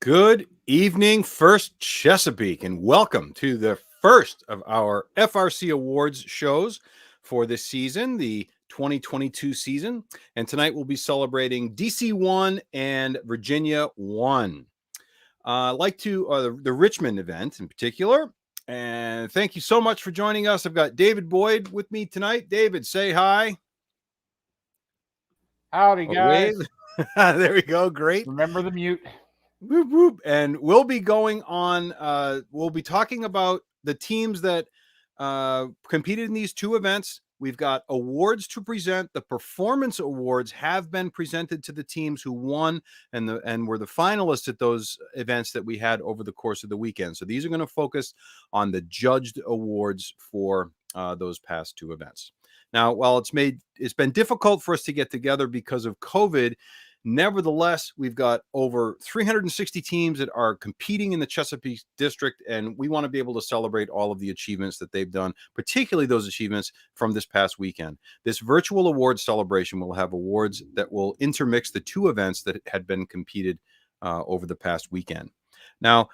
Good evening, First Chesapeake, and welcome to the first of our FRC Awards shows for this season, the 2022 season. And tonight we'll be celebrating DC 1 and Virginia 1. The Richmond event in particular. And thank you so much for joining us. I've got David Boyd with me tonight. David, say hi. Howdy, guys. There we go. Great. Remember the mute. Whoop, whoop. And we'll be going on, we'll be talking about the teams that competed in these two events. We've got awards to present. The performance awards have been presented to the teams who won and were the finalists at those events that we had over the course of the weekend. So these are going to focus on the judged awards for those past two events. Now, while it's been difficult for us to get together because of COVID, nevertheless, we've got over 360 teams that are competing in the Chesapeake district, and we want to be able to celebrate all of the achievements that they've done, particularly those achievements from this past weekend. This virtual awards celebration will have awards that will intermix the two events that had been competed over the past weekend. Now,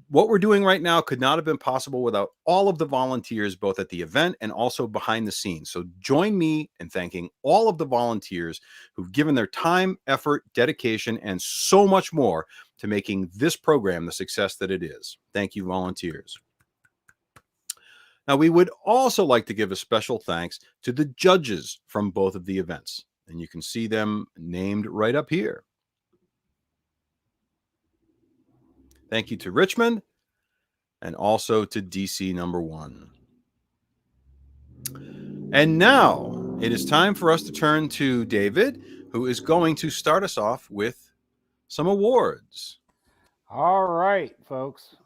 what we're doing right now could not have been possible without all of the volunteers, both at the event and also behind the scenes. So join me in thanking all of the volunteers who've given their time, effort, dedication, and so much more to making this program the success that it is. Thank you, volunteers. Now, we would also like to give a special thanks to the judges from both of the events, and you can see them named right up here. Thank you to Richmond and also to DC number 1. And now it is time for us to turn to David, who is going to start us off with some awards. All right, folks.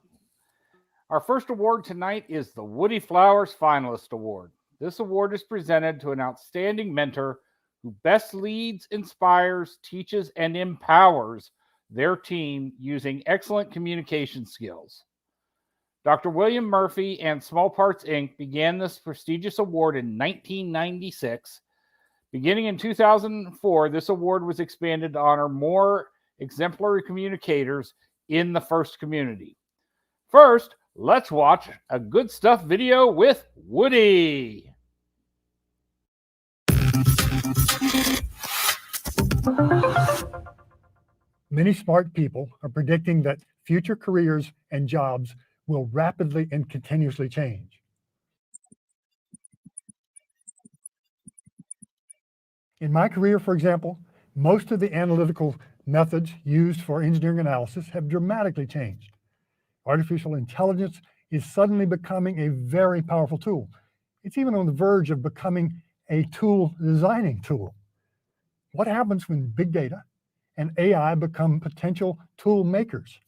Our first award tonight is the Woodie Flowers Finalist Award. This award is presented to an outstanding mentor who best leads, inspires, teaches, and empowers their team using excellent communication skills. Dr. William Murphy and Small Parts Inc. began this prestigious award in 1996. Beginning in 2004, this award was expanded to honor more exemplary communicators in the FIRST community. First, let's watch a good stuff video with Woodie. Many smart people are predicting that future careers and jobs will rapidly and continuously change. In my career, for example, most of the analytical methods used for engineering analysis have dramatically changed. Artificial intelligence is suddenly becoming a very powerful tool. It's even on the verge of becoming a tool designing tool. What happens when big data and AI become potential tool makers?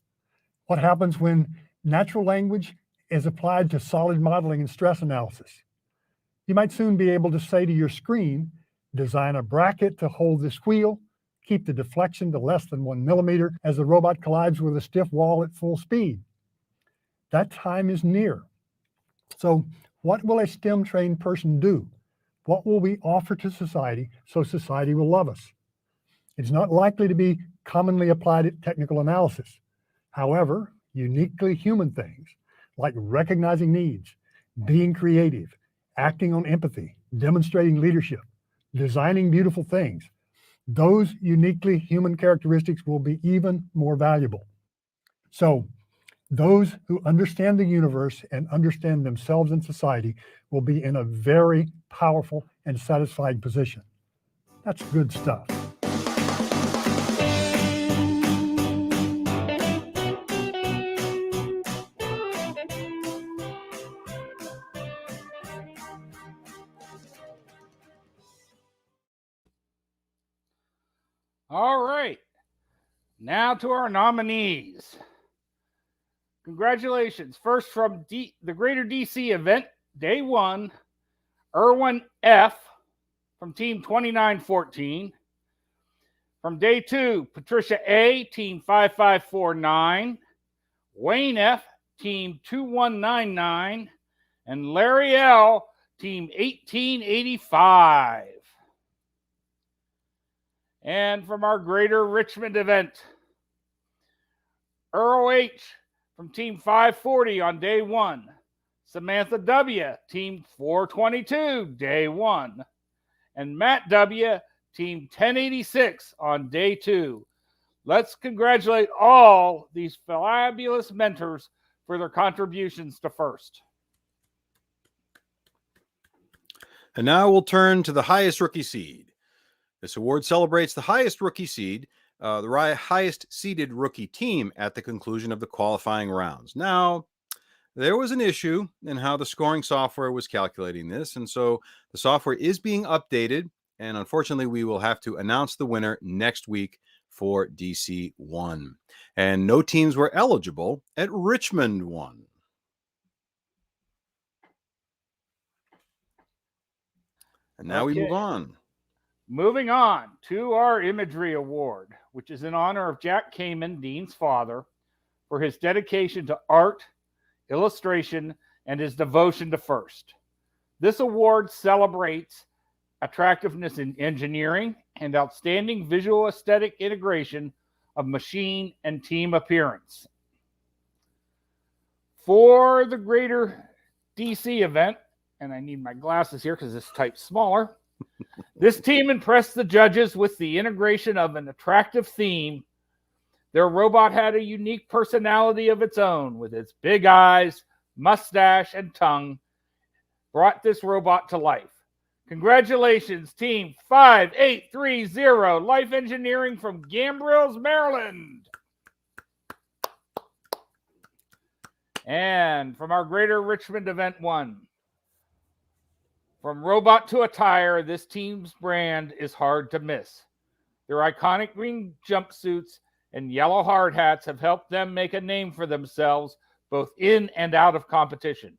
What happens when natural language is applied to solid modeling and stress analysis? You might soon be able to say to your screen, design a bracket to hold this wheel, keep the deflection to less than 1 millimeter as the robot collides with a stiff wall at full speed. That time is near. So what will a STEM-trained person do? What will we offer to society so society will love us? It's not likely to be commonly applied technical analysis. However, uniquely human things like recognizing needs, being creative, acting on empathy, demonstrating leadership, designing beautiful things, those uniquely human characteristics will be even more valuable. So those who understand the universe and understand themselves and society will be in a very powerful and satisfied position. That's good stuff. All right. Now to our nominees. Congratulations. First from the Greater DC event, Day 1, Erwin F. from Team 2914. From Day 2, Patricia A., Team 5549. Wayne F., Team 2199. And Larry L., Team 1885. And from our Greater Richmond event, Earl H. from Team 540 on day 1. Samantha W., Team 422, day 1. And Matt W., Team 1086 on day 2. Let's congratulate all these fabulous mentors for their contributions to FIRST. And now we'll turn to the highest rookie seed. This award celebrates the highest rookie seed, the highest seeded rookie team at the conclusion of the qualifying rounds. Now, there was an issue in how the scoring software was calculating this, and so the software is being updated, and unfortunately, we will have to announce the winner next week for DC 1. And no teams were eligible at Richmond 1. And now we move on. Moving on to our Imagery Award, which is in honor of Jack Kamen, Dean's father, for his dedication to art, illustration, and his devotion to FIRST. This award celebrates attractiveness in engineering and outstanding visual aesthetic integration of machine and team appearance. For the greater DC event, and I need my glasses here because this type's smaller, this team impressed the judges with the integration of an attractive theme. Their robot had a unique personality of its own, with its big eyes, mustache, and tongue, brought this robot to life. Congratulations, Team 5830, Life Engineering from Gambrels, Maryland. And from our Greater Richmond Event 1, from robot to attire, this team's brand is hard to miss. Their iconic green jumpsuits and yellow hard hats have helped them make a name for themselves both in and out of competition.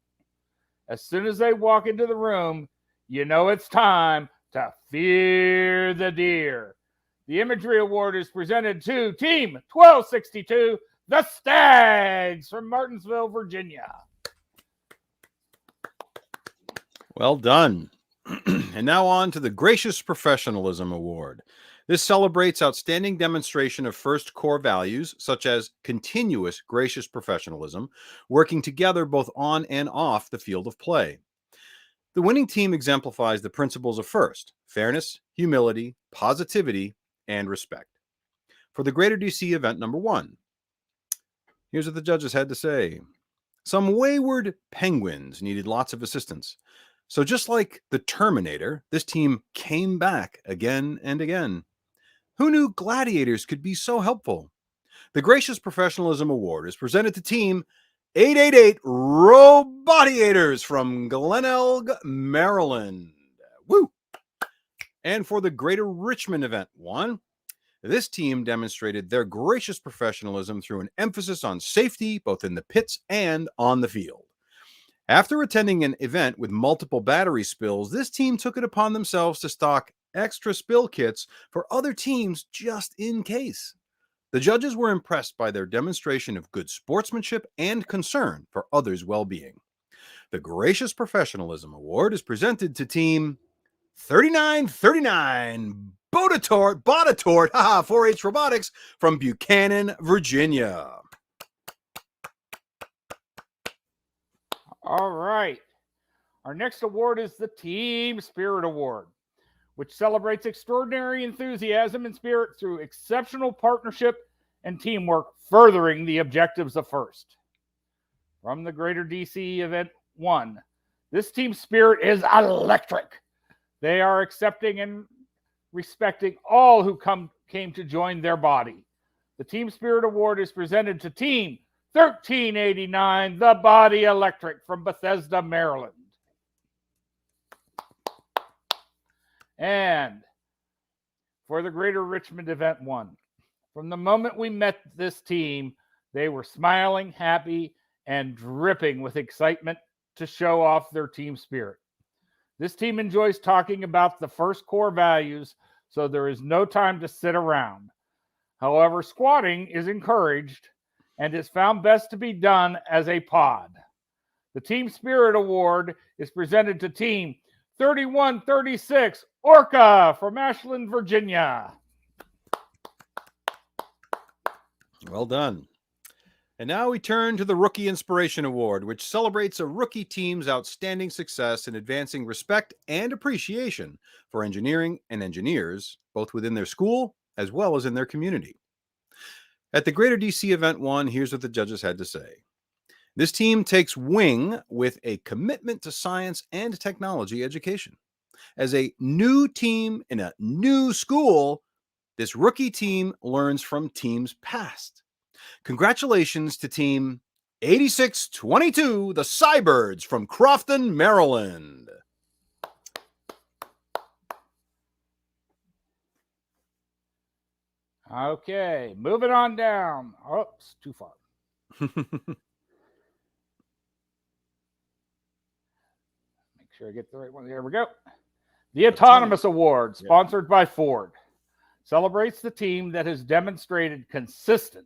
As soon as they walk into the room, you know it's time to fear the deer. The Imagery Award is presented to Team 1262, the Stags from Martinsville, Virginia. Well done. And now on to the Gracious Professionalism Award. This celebrates outstanding demonstration of FIRST core values, such as continuous gracious professionalism, working together both on and off the field of play. The winning team exemplifies the principles of FIRST: fairness, humility, positivity, and respect. For the Greater DC event number 1, here's what the judges had to say. Some wayward penguins needed lots of assistance. So just like the Terminator, this team came back again and again. Who knew gladiators could be so helpful? The Gracious Professionalism Award is presented to Team 888 Robotiators from Glenelg, Maryland. Woo! And for the Greater Richmond Event 1, this team demonstrated their gracious professionalism through an emphasis on safety, both in the pits and on the field. After attending an event with multiple battery spills, this team took it upon themselves to stock extra spill kits for other teams just in case. The judges were impressed by their demonstration of good sportsmanship and concern for others' well-being. The Gracious Professionalism Award is presented to Team 3939 Botatort 4-H Robotics from Buchanan, Virginia. All right. Our next award is the Team Spirit Award, which celebrates extraordinary enthusiasm and spirit through exceptional partnership and teamwork, furthering the objectives of FIRST. From the Greater DC Event 1, this team spirit is electric. They are accepting and respecting all who came to join their body. The Team Spirit Award is presented to Team 1389, The Body Electric from Bethesda, Maryland. And for the Greater Richmond Event 1, from the moment we met this team, they were smiling, happy, and dripping with excitement to show off their team spirit. This team enjoys talking about the FIRST core values, so there is no time to sit around. However, squatting is encouraged and is found best to be done as a pod. The Team Spirit Award is presented to Team 3136 Orca from Ashland, Virginia. Well done. And now we turn to the Rookie Inspiration Award, which celebrates a rookie team's outstanding success in advancing respect and appreciation for engineering and engineers, both within their school as well as in their community. At the Greater DC Event 1, here's what the judges had to say. This team takes wing with a commitment to science and technology education. As a new team in a new school, this rookie team learns from teams past. Congratulations to Team 8622, the Cybirds from Crofton, Maryland. Okay, moving on down. Oops, too far. Make sure I get the right one. There we go. The Autonomous Award, sponsored by Ford, celebrates the team that has demonstrated consistent,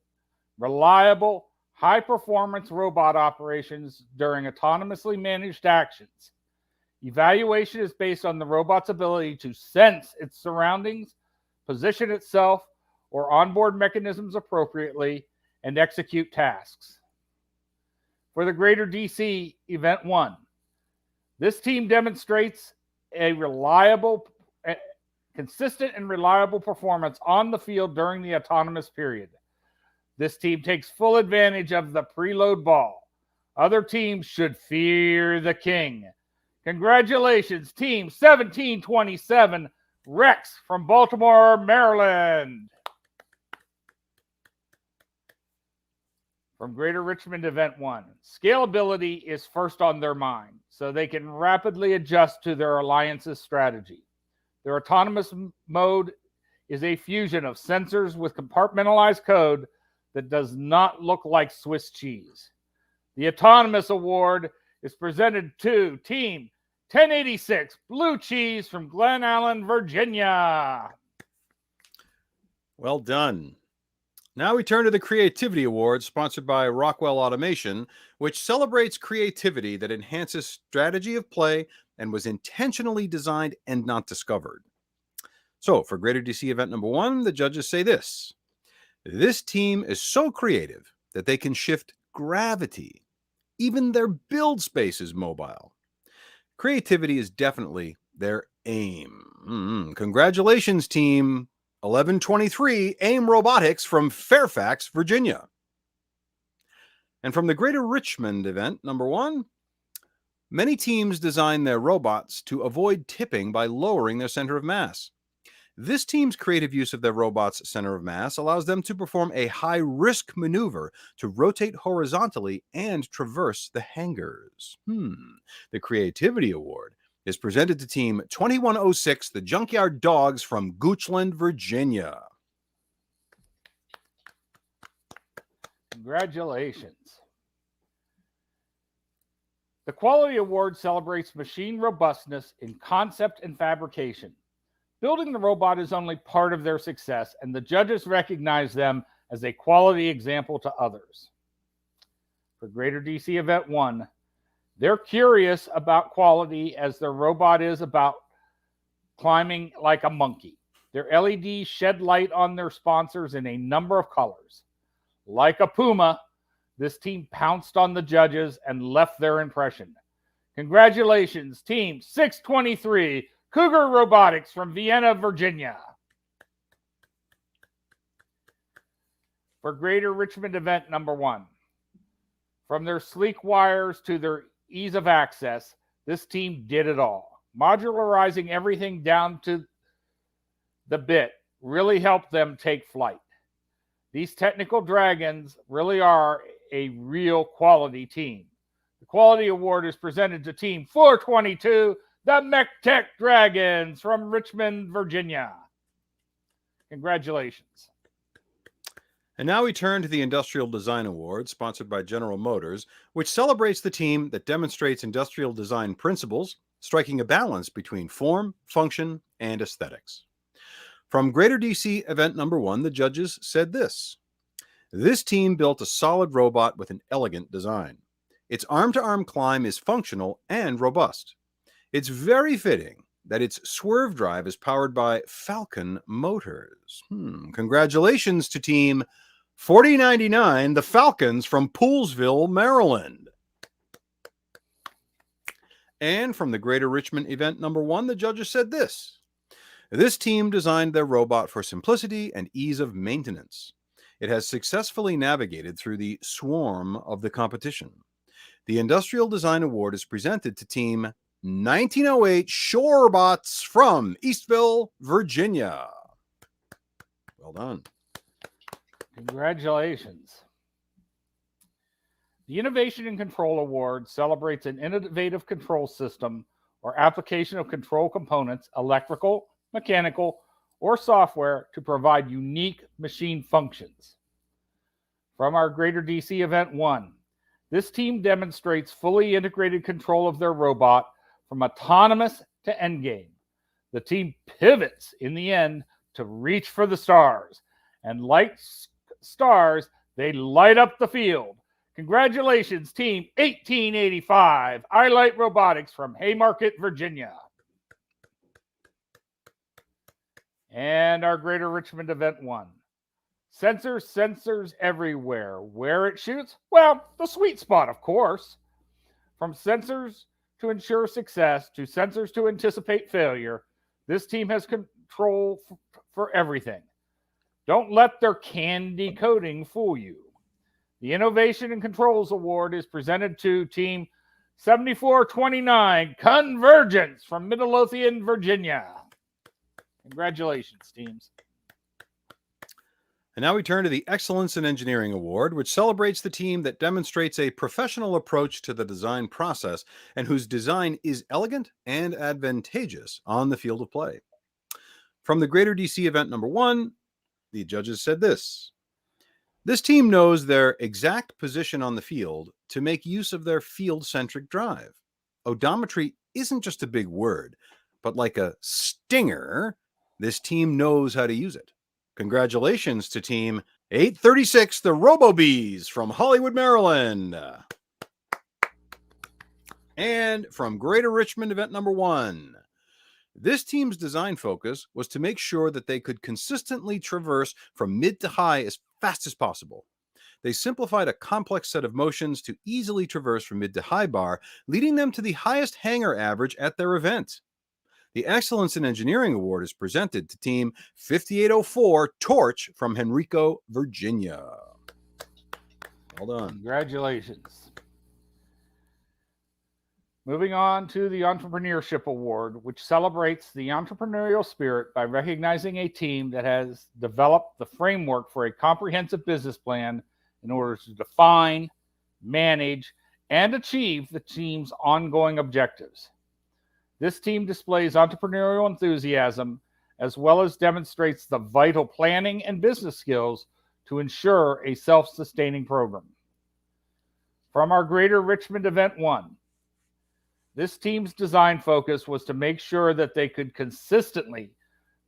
reliable, high-performance robot operations during autonomously managed actions. Evaluation is based on the robot's ability to sense its surroundings, position itself or onboard mechanisms appropriately, and execute tasks. For the Greater DC Event 1, this team demonstrates a consistent and reliable performance on the field during the autonomous period. This team takes full advantage of the preload ball. Other teams should fear the king. Congratulations, Team 1727, Rex from Baltimore, Maryland. From Greater Richmond Event 1, scalability is first on their mind, so they can rapidly adjust to their alliance's strategy. Their autonomous mode is a fusion of sensors with compartmentalized code that does not look like Swiss cheese. The Autonomous Award is presented to Team 1086 Blue Cheese from Glen Allen, Virginia. Well done. Now we turn to the Creativity Award, sponsored by Rockwell Automation, which celebrates creativity that enhances strategy of play and was intentionally designed and not discovered. So for Greater DC Event number 1, the judges say this. This team is so creative that they can shift gravity. Even their build space is mobile. Creativity is definitely their aim. Congratulations, Team 1123 AIM Robotics from Fairfax, Virginia. And from the Greater Richmond Event number 1, many teams design their robots to avoid tipping by lowering their center of mass. This team's creative use of their robot's center of mass allows them to perform a high-risk maneuver to rotate horizontally and traverse the hangars. The Creativity Award is presented to Team 2106, the Junkyard Dogs from Goochland, Virginia. Congratulations. The Quality Award celebrates machine robustness in concept and fabrication. Building the robot is only part of their success, and the judges recognize them as a quality example to others. For Greater DC Event 1, they're curious about quality as their robot is about climbing like a monkey. Their LEDs shed light on their sponsors in a number of colors. Like a puma, this team pounced on the judges and left their impression. Congratulations, Team 623, Cougar Robotics from Vienna, Virginia. For Greater Richmond Event number 1, from their sleek wires to their ease of access, this team did it all. Modularizing everything down to the bit really helped them take flight. These technical dragons really are a real quality team. The Quality Award is presented to Team 422, the Mech Tech Dragons from Richmond, Virginia. Congratulations. And now we turn to the Industrial Design Award, sponsored by General Motors, which celebrates the team that demonstrates industrial design principles, striking a balance between form, function, and aesthetics. From Greater DC Event number 1, the judges said this. This team built a solid robot with an elegant design. Its arm-to-arm climb is functional and robust. It's very fitting that its swerve drive is powered by Falcon motors. Congratulations to Team $40.99, the Falcons from Poolsville, Maryland. And from the Greater Richmond event number 1, the judges said this. This team designed their robot for simplicity and ease of maintenance. It has successfully navigated through the swarm of the competition. The Industrial Design Award is presented to Team 1908 Shorebots from Eastville, Virginia. Well done. Congratulations. The Innovation and Control Award celebrates an innovative control system or application of control components, electrical, mechanical, or software to provide unique machine functions. From our Greater DC Event 1, this team demonstrates fully integrated control of their robot from autonomous to endgame. The team pivots in the end to reach for the stars, and like stars, they light up the field. Congratulations, Team 1885, iLight Robotics from Haymarket, Virginia. And our Greater Richmond Event 1. Sensors everywhere. Where it shoots? Well, the sweet spot, of course. From sensors to ensure success to sensors to anticipate failure, this team has control for everything. Don't let their candy coating fool you. The Innovation and Controls Award is presented to Team 7429 Convergence from Midlothian, Virginia. Congratulations, teams. And now we turn to the Excellence in Engineering Award, which celebrates the team that demonstrates a professional approach to the design process and whose design is elegant and advantageous on the field of play. From the Greater DC Event number 1, the judges said this. This team knows their exact position on the field to make use of their field-centric drive. Odometry isn't just a big word, but like a stinger, this team knows how to use it. Congratulations to Team 836, the Robo-Bees from Hollywood, Maryland. And from Greater Richmond Event number 1, this team's design focus was to make sure that they could consistently traverse from mid to high as fast as possible. They simplified a complex set of motions to easily traverse from mid to high bar, leading them to the highest hanger average at their event. The Excellence in Engineering Award is presented to Team 5804 Torch from Henrico, Virginia. Well done. Congratulations. Moving on to the Entrepreneurship Award, which celebrates the entrepreneurial spirit by recognizing a team that has developed the framework for a comprehensive business plan in order to define, manage, and achieve the team's ongoing objectives. This team displays entrepreneurial enthusiasm as well as demonstrates the vital planning and business skills to ensure a self-sustaining program. From our Greater Richmond Event 1, this team's design focus was to make sure that they could consistently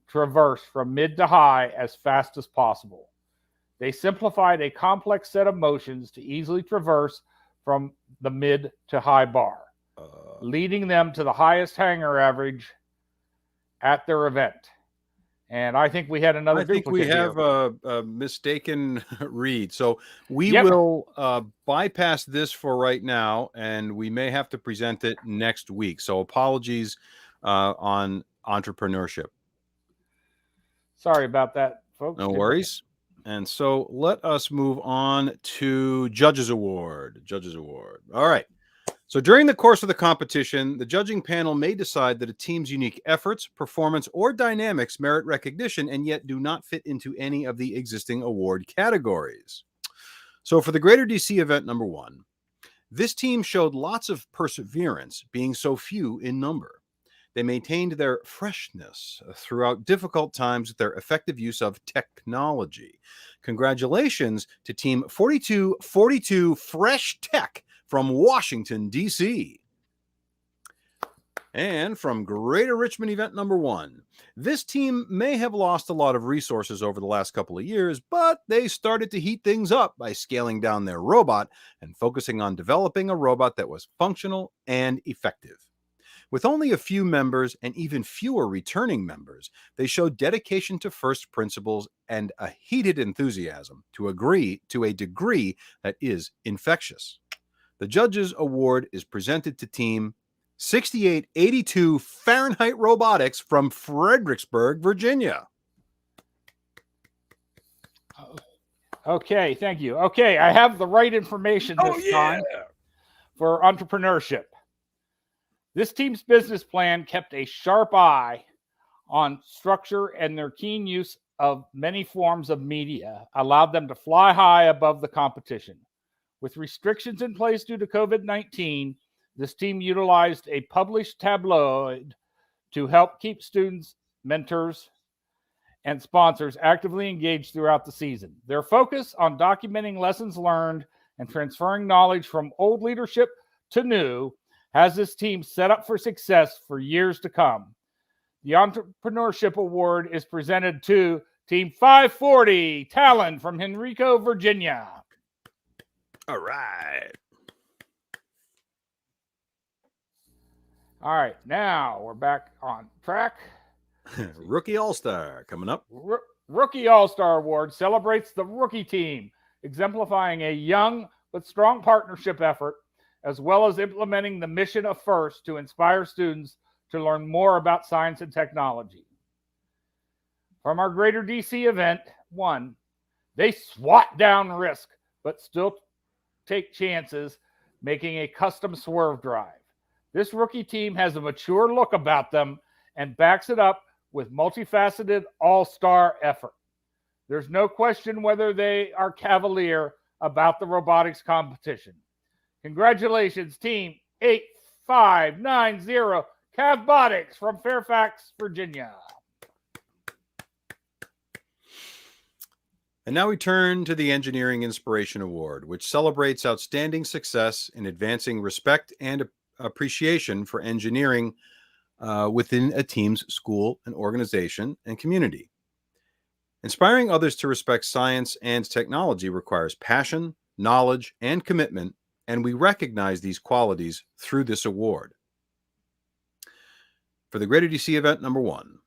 traverse from mid to high as fast as possible. They simplified a complex set of motions to easily traverse from the mid to high bar, leading them to the highest hanger average at their event. And I think we had another duplicate. I think we have a mistaken read. So we will bypass this for right now, and we may have to present it next week. So apologies on entrepreneurship. Sorry about that, folks. No worries. And so let us move on to Judges Award. Judges Award. All right. So during the course of the competition, the judging panel may decide that a team's unique efforts, performance, or dynamics merit recognition and yet do not fit into any of the existing award categories. So for the Greater DC Event number 1, this team showed lots of perseverance, being so few in number. They maintained their freshness throughout difficult times with their effective use of technology. Congratulations to Team 4242 Fresh Tech from Washington, D.C. And from Greater Richmond Event number 1, this team may have lost a lot of resources over the last couple of years, but they started to heat things up by scaling down their robot and focusing on developing a robot that was functional and effective. With only a few members and even fewer returning members, they showed dedication to first principles and a heated enthusiasm to a degree that is infectious. The Judges Award is presented to Team 6882 Fahrenheit Robotics from Fredericksburg, Virginia. Okay, thank you. Okay, I have the right information this time for entrepreneurship. This team's business plan kept a sharp eye on structure, and their keen use of many forms of media allowed them to fly high above the competition. With restrictions in place due to COVID-19, this team utilized a published tabloid to help keep students, mentors, and sponsors actively engaged throughout the season. Their focus on documenting lessons learned and transferring knowledge from old leadership to new has this team set up for success for years to come. The Entrepreneurship Award is presented to Team 540 Talon from Henrico, Virginia. All right. All right, now we're back on track. Rookie All-Star coming up. Rookie All-Star Award celebrates the rookie team, exemplifying a young but strong partnership effort, as well as implementing the mission of FIRST to inspire students to learn more about science and technology. From our Greater DC event, 1, they swat down risk, but still take chances, making a custom swerve drive. This rookie team has a mature look about them and backs it up with multifaceted all-star effort. There's no question whether they are cavalier about the robotics competition. Congratulations, Team 8590 Cavbotics from Fairfax, Virginia. And now we turn to the Engineering Inspiration Award, which celebrates outstanding success in advancing respect and appreciation for engineering within a team's school and organization and community. Inspiring others to respect science and technology requires passion, knowledge, and commitment, and we recognize these qualities through this award. For the Greater DC event number 1,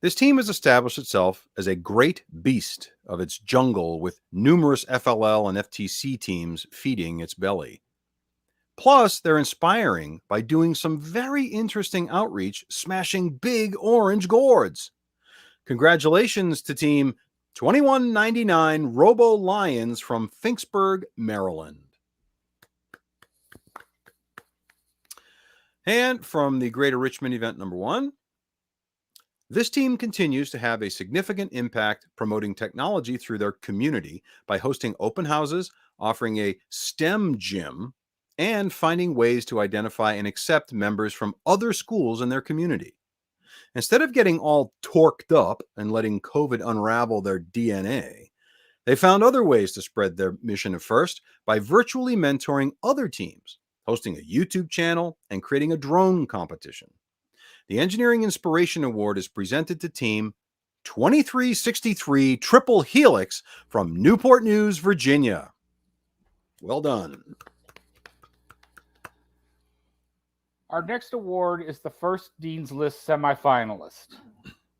this team has established itself as a great beast of its jungle with numerous FLL and FTC teams feeding its belly. Plus, they're inspiring by doing some very interesting outreach, smashing big orange gourds. Congratulations to Team 2199 Robo Lions from Finksburg, Maryland. And from the Greater Richmond event number 1, this team continues to have a significant impact promoting technology through their community by hosting open houses, offering a STEM gym, and finding ways to identify and accept members from other schools in their community. Instead of getting all torqued up and letting COVID unravel their DNA, they found other ways to spread their mission of FIRST by virtually mentoring other teams, hosting a YouTube channel, and creating a drone competition. The Engineering Inspiration Award is presented to Team 2363 Triple Helix from Newport News, Virginia. Well done. Our next award is the First Dean's List semifinalist.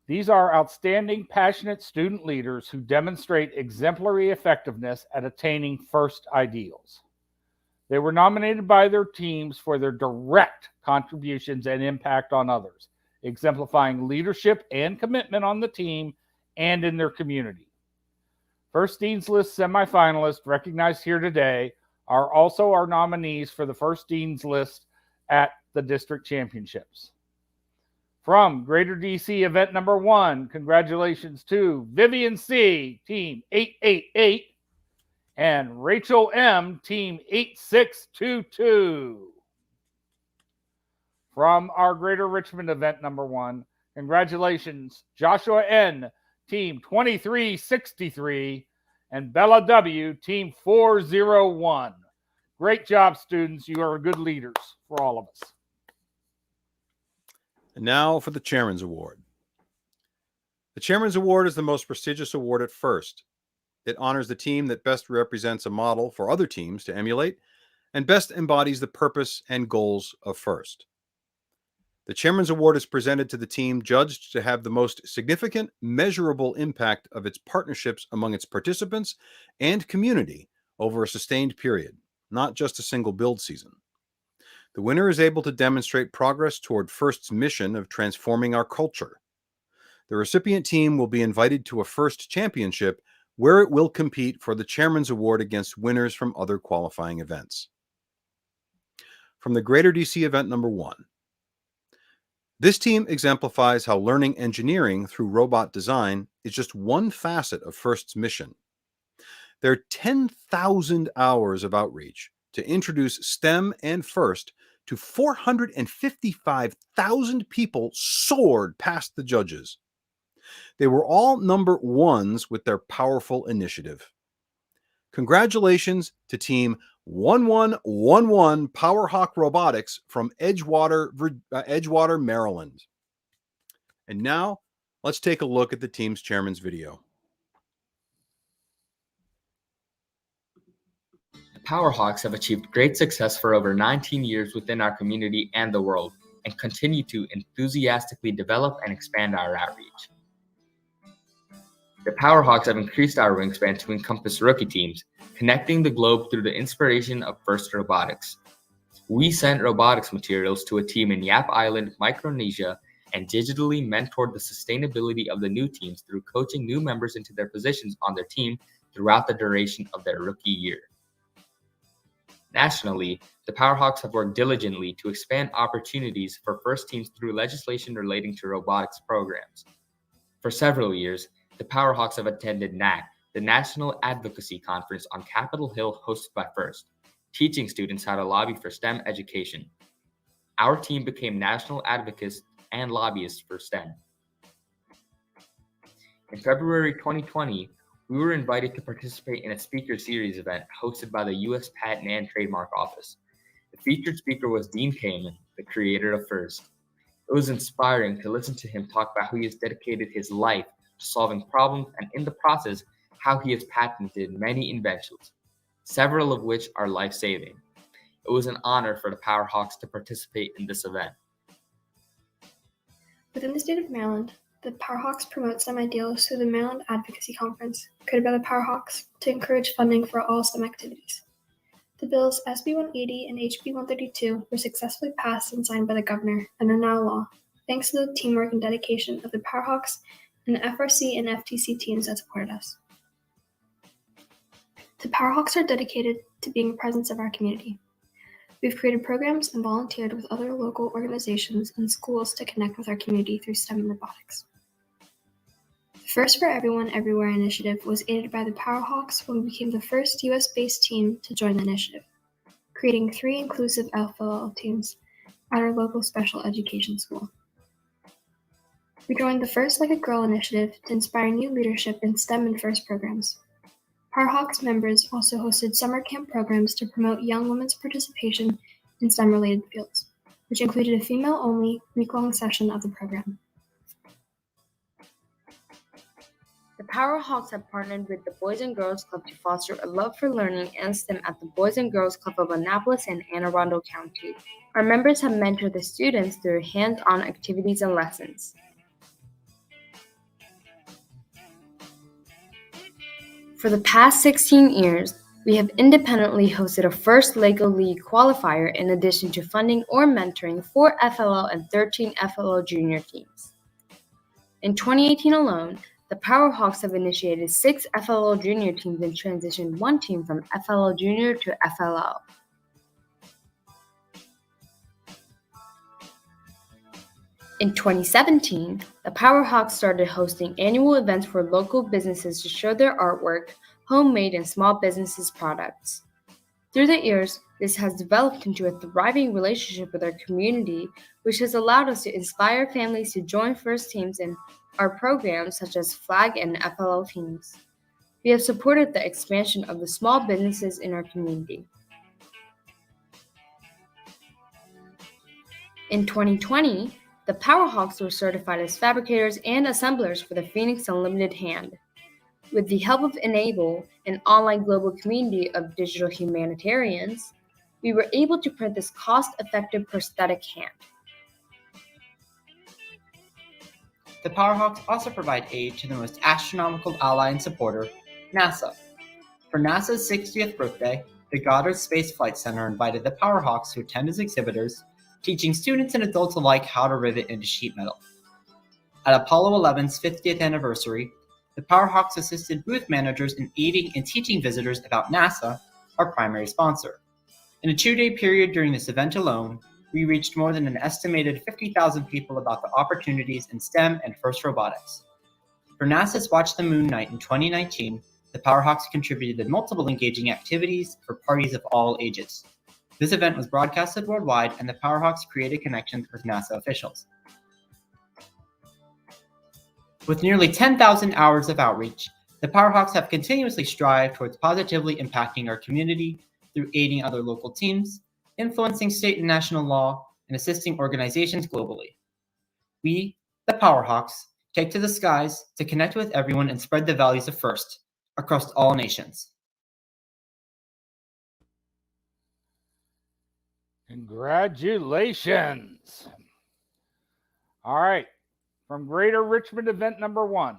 These are outstanding, passionate student leaders who demonstrate exemplary effectiveness at attaining FIRST ideals. They were nominated by their teams for their direct contributions and impact on others, exemplifying leadership and commitment on the team and in their community. First Dean's List semifinalists recognized here today are also our nominees for the First Dean's List at the district championships. From Greater DC event number 1, congratulations to Vivian C, Team 888, and Rachel M, Team 8622. From our Greater Richmond event number 1, congratulations Joshua N, Team 2363, and Bella W, Team 401. Great job, students. You are good leaders for all of us. And now for the Chairman's Award. The Chairman's Award is the most prestigious award at FIRST. It honors the team that best represents a model for other teams to emulate and best embodies the purpose and goals of FIRST. The Chairman's Award is presented to the team judged to have the most significant, measurable impact of its partnerships among its participants and community over a sustained period, not just a single build season. The winner is able to demonstrate progress toward FIRST's mission of transforming our culture. The recipient team will be invited to a FIRST championship where it will compete for the Chairman's Award against winners from other qualifying events. From the Greater DC event number 1. This team exemplifies how learning engineering through robot design is just one facet of FIRST's mission. Their 10,000 hours of outreach to introduce STEM and FIRST to 455,000 people soared past the judges. They were all number ones with their powerful initiative. Congratulations to Team 1111 Powerhawk Robotics from Edgewater, Maryland. And now, let's take a look at the team's chairman's video. The Powerhawks have achieved great success for over 19 years within our community and the world, and continue to enthusiastically develop and expand our outreach. The Powerhawks have increased our wingspan to encompass rookie teams, connecting the globe through the inspiration of FIRST Robotics. We sent robotics materials to a team in Yap Island, Micronesia, and digitally mentored the sustainability of the new teams through coaching new members into their positions on their team throughout the duration of their rookie year. Nationally, the Powerhawks have worked diligently to expand opportunities for FIRST teams through legislation relating to robotics programs. For several years, the Powerhawks have attended NAC, the National Advocacy Conference on Capitol Hill hosted by FIRST, teaching students how to lobby for STEM education. Our team became national advocates and lobbyists for STEM. In February 2020, we were invited to participate in a speaker series event hosted by the U.S. Patent and Trademark Office. The featured speaker was Dean Kamen, the creator of FIRST. It was inspiring to listen to him talk about how he has dedicated his life to solving problems, and in the process, how he has patented many inventions, several of which are life-saving. It was an honor for the Powerhawks to participate in this event. Within the state of Maryland, the Powerhawks promote STEM ideals through the Maryland Advocacy Conference, created by the Powerhawks to encourage funding for all STEM activities. The bills SB 180 and HB 132 were successfully passed and signed by the governor and are now law, thanks to the teamwork and dedication of the Powerhawks and the FRC and FTC teams that supported us. The Powerhawks are dedicated to being a presence of our community. We've created programs and volunteered with other local organizations and schools to connect with our community through STEM and robotics. The First for Everyone Everywhere initiative was aided by the Powerhawks when we became the first US-based team to join the initiative, creating 3 inclusive FLL teams at our local special education school. We joined the First Like a Girl initiative to inspire new leadership in STEM and FIRST programs. Powerhawks members also hosted summer camp programs to promote young women's participation in STEM-related fields, which included a female-only week-long session of the program. The Powerhawks have partnered with the Boys and Girls Club to foster a love for learning and STEM at the Boys and Girls Club of Annapolis and Anne Arundel County. Our members have mentored the students through hands-on activities and lessons. For the past 16 years, we have independently hosted a FIRST LEGO League qualifier in addition to funding or mentoring 4 FLL and 13 FLL junior teams. In 2018 alone, the Powerhawks have initiated 6 FLL junior teams and transitioned 1 team from FLL junior to FLL. In 2017, the Powerhawks started hosting annual events for local businesses to show their artwork, homemade and small businesses products. Through the years, this has developed into a thriving relationship with our community, which has allowed us to inspire families to join FIRST teams in our programs such as FLAG and FLL teams. We have supported the expansion of the small businesses in our community. In 2020, the Powerhawks were certified as fabricators and assemblers for the Phoenix Unlimited Hand. With the help of Enable, an online global community of digital humanitarians, we were able to print this cost-effective prosthetic hand. the Powerhawks also provide aid to the most astronomical ally and supporter, NASA. For NASA's 60th birthday, the Goddard Space Flight Center invited the Powerhawks to attend as exhibitors, teaching students and adults alike how to rivet into sheet metal. At Apollo 11's 50th anniversary, the Powerhawks assisted booth managers in aiding and teaching visitors about NASA, our primary sponsor. In a 2-day period during this event alone, we reached more than an estimated 50,000 people about the opportunities in STEM and FIRST robotics. For NASA's Watch the Moon Night in 2019, the Powerhawks contributed multiple engaging activities for parties of all ages. This event was broadcasted worldwide, and the Powerhawks created connections with NASA officials. With nearly 10,000 hours of outreach, the Powerhawks have continuously strived towards positively impacting our community through aiding other local teams, influencing state and national law, and assisting organizations globally. We, the Powerhawks, take to the skies to connect with everyone and spread the values of FIRST across all nations. Congratulations. All right, from Greater Richmond event number 1.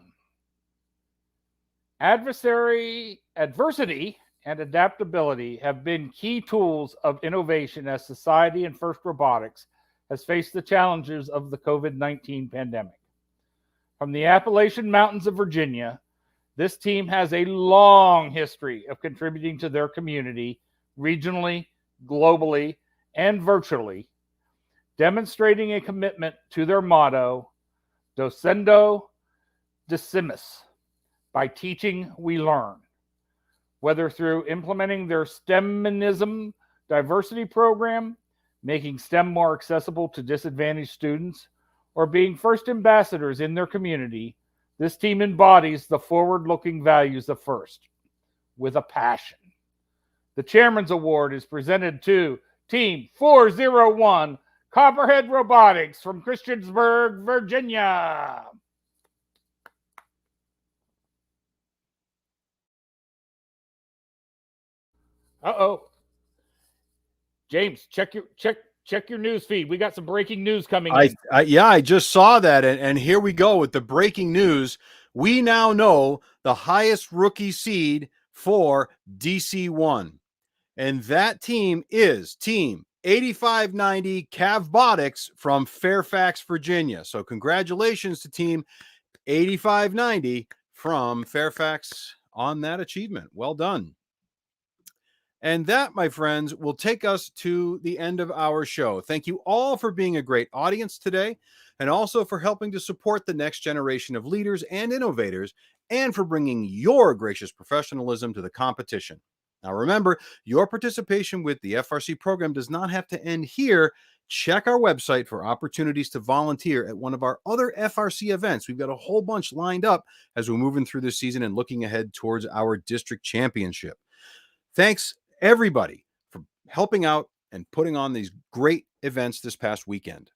Adversity and adaptability have been key tools of innovation as society and FIRST Robotics has faced the challenges of the COVID-19 pandemic. From the Appalachian Mountains of Virginia, this team has a long history of contributing to their community regionally, globally, and virtually, demonstrating a commitment to their motto, Docendo Decimus, by teaching we learn. Whether through implementing their STEMinism diversity program, making STEM more accessible to disadvantaged students, or being FIRST ambassadors in their community, this team embodies the forward-looking values of FIRST with a passion. The Chairman's Award is presented to Team 401 Copperhead Robotics from Christiansburg, Virginia. Uh-oh. James, check your news feed. We got some breaking news coming in. I just saw that, and here we go with the breaking news. We now know the highest rookie seed for DC1, and that team is Team 8590 Cavbotics from Fairfax, Virginia. So congratulations to Team 8590 from Fairfax on that achievement. Well done. And that, my friends, will take us to the end of our show. Thank you all for being a great audience today, and also for helping to support the next generation of leaders and innovators, and for bringing your gracious professionalism to the competition. Now, remember, your participation with the FRC program does not have to end here. Check our website for opportunities to volunteer at one of our other FRC events. We've got a whole bunch lined up as we're moving through this season and looking ahead towards our district championship. Thanks, everybody, for helping out and putting on these great events this past weekend.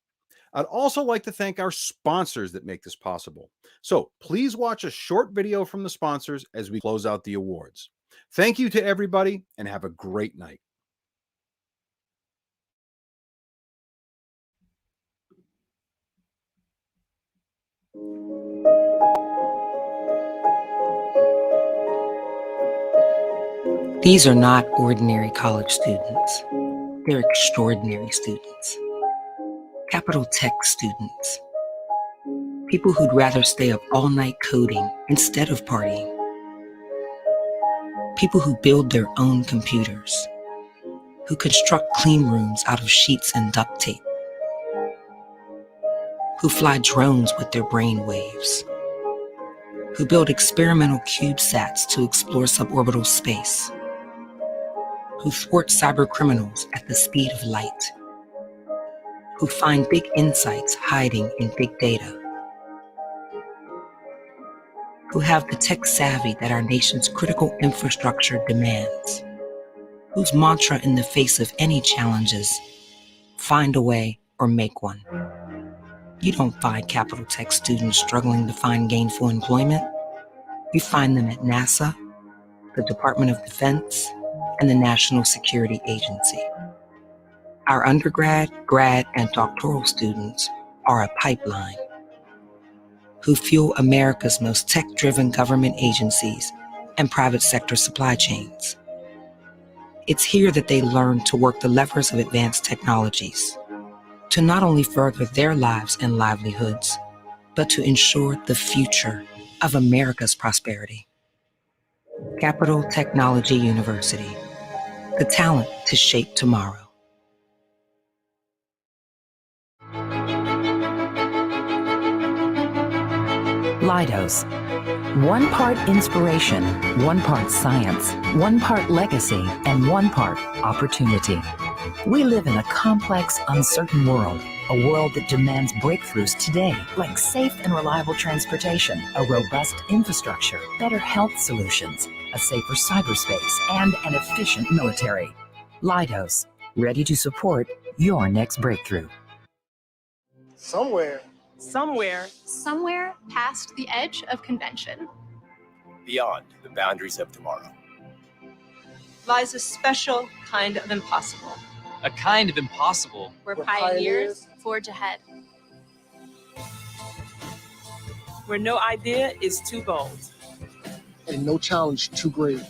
I'd also like to thank our sponsors that make this possible. So please watch a short video from the sponsors as we close out the awards. Thank you to everybody, and have a great night. These are not ordinary college students. They're extraordinary students. Capital Tech students. People who'd rather stay up all night coding instead of partying. People who build their own computers. Who construct clean rooms out of sheets and duct tape. Who fly drones with their brain waves. Who build experimental CubeSats to explore suborbital space. Who thwart cyber criminals at the speed of light. Who find big insights hiding in big data. Who have the tech savvy that our nation's critical infrastructure demands. Whose mantra in the face of any challenges, find a way or make one. You don't find Capital Tech students struggling to find gainful employment. You find them at NASA, the Department of Defense, and the National Security Agency. Our undergrad, grad, and doctoral students are a pipeline. who fuel America's most tech-driven government agencies and private sector supply chains. It's here that they learn to work the levers of advanced technologies, to not only further their lives and livelihoods, but to ensure the future of America's prosperity. Capital Technology University, the talent to shape tomorrow. Leidos. 1 part inspiration, 1 part science, 1 part legacy, and 1 part opportunity. We live in a complex, uncertain world, a world that demands breakthroughs today, like safe and reliable transportation, a robust infrastructure, better health solutions, a safer cyberspace, and an efficient military. Leidos, ready to support your next breakthrough. Somewhere past the edge of convention, beyond the boundaries of tomorrow, lies a special kind of impossible. A kind of impossible. Where pioneers forge ahead. Where no idea is too bold. and no challenge too great.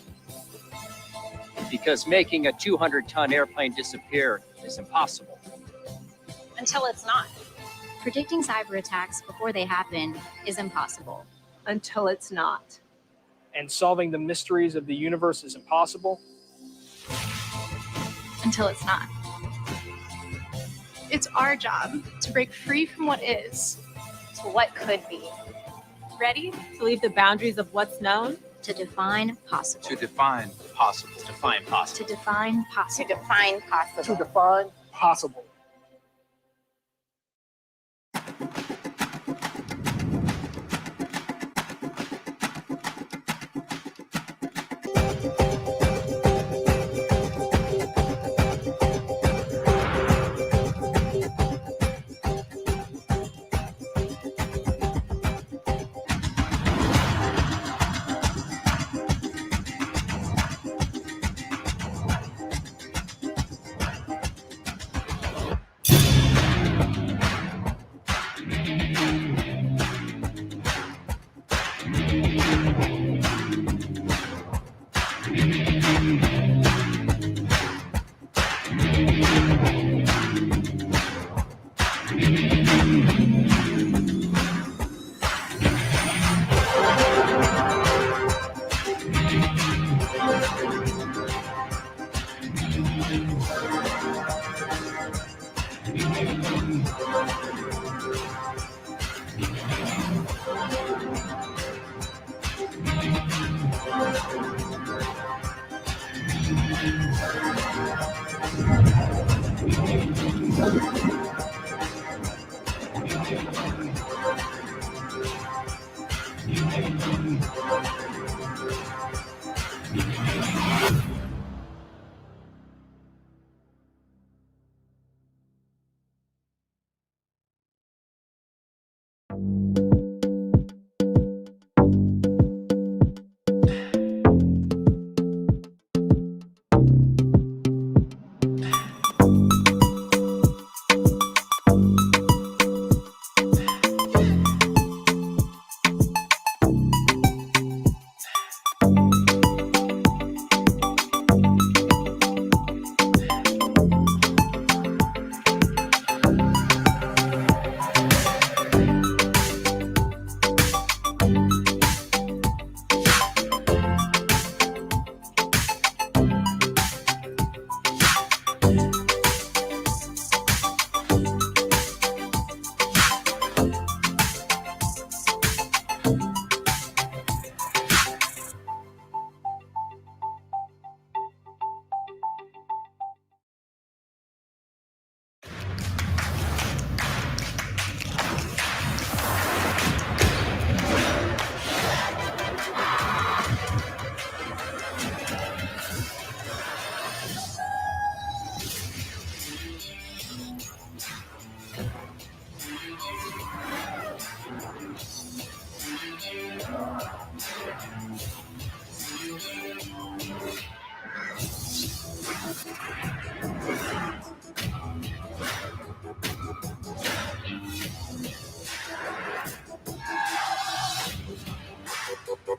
Because making a 200-ton airplane disappear is impossible. Until it's not. Predicting cyber attacks before they happen is impossible. Until it's not. And solving the mysteries of the universe is impossible. Until it's not. It's our job to break free from what is to what could be. Ready to leave the boundaries of what's known? To define possible. To define possible. To define possible. To define possible. To define possible. To define possible.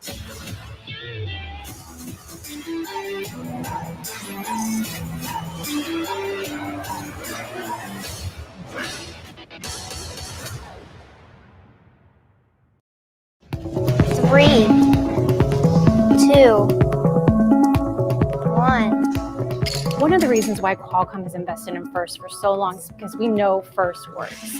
Three, two, one. One of the reasons why Qualcomm has invested in FIRST for so long is because we know FIRST works.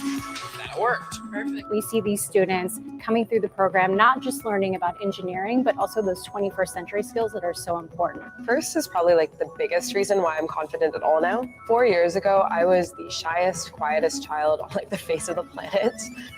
That worked. Perfect. We see these students coming through the program, not just learning about engineering, but also those 21st century skills that are so important. FIRST is probably like the biggest reason why I'm confident at all now. 4 years ago, I was the shyest, quietest child on like the face of the planet.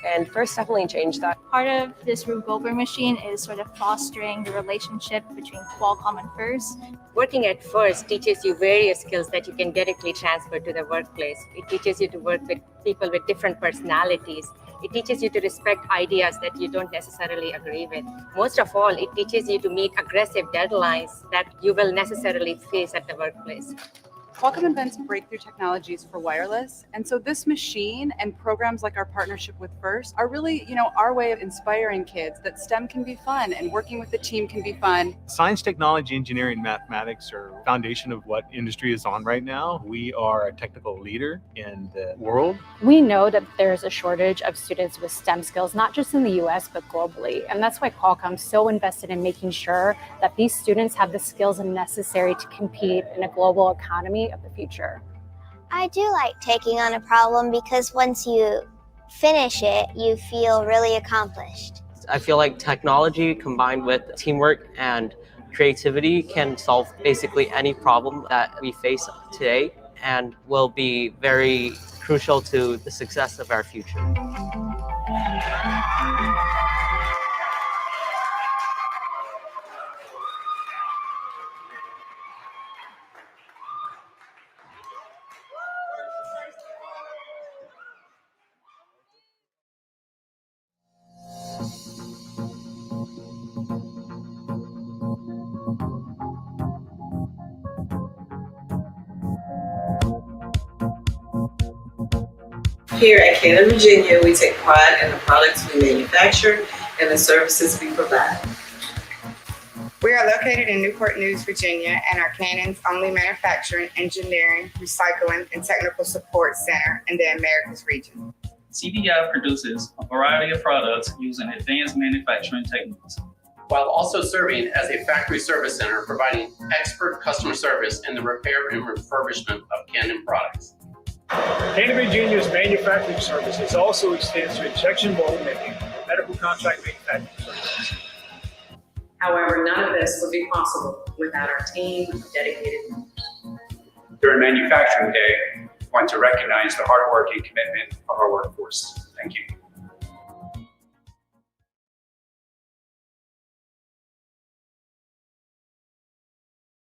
And FIRST definitely changed that. Part of this Rube Goldberg machine is sort of fostering the relationship between Qualcomm and FIRST. Working at FIRST teaches you various skills that you can directly transfer to the workplace. It teaches you to work with people with different personalities. It teaches you to respect ideas that you don't necessarily agree with. Most of all, it teaches you to meet aggressive deadlines that you will necessarily face at the workplace. Qualcomm invents breakthrough technologies for wireless, and so this machine and programs like our partnership with FIRST are really, our way of inspiring kids that STEM can be fun and working with the team can be fun. Science, technology, engineering, mathematics are foundation of what industry is on right now. We are a technical leader in the world. We know that there's a shortage of students with STEM skills, not just in the US, but globally. And that's why Qualcomm's so invested in making sure that these students have the skills necessary to compete in a global economy of the future. I do like taking on a problem because once you finish it, you feel really accomplished. I feel like technology combined with teamwork and creativity can solve basically any problem that we face today and will be very crucial to the success of our future. Here at Kamen, Virginia, we take pride in the products we manufacture and the services we provide. We are located in Newport News, Virginia, and are Kanen's only manufacturing, engineering, recycling, and technical support center in the Americas region. CBI produces a variety of products using advanced manufacturing techniques, while also serving as a factory service center providing expert customer service in the repair and refurbishment of Canon products. Kamen, Virginia's manufacturing services also extends to injection mold making, medical contract manufacturing services. However, none of this would be possible without our team of dedicated members. During Manufacturing Day, I want to recognize the hard work and commitment of our workforce.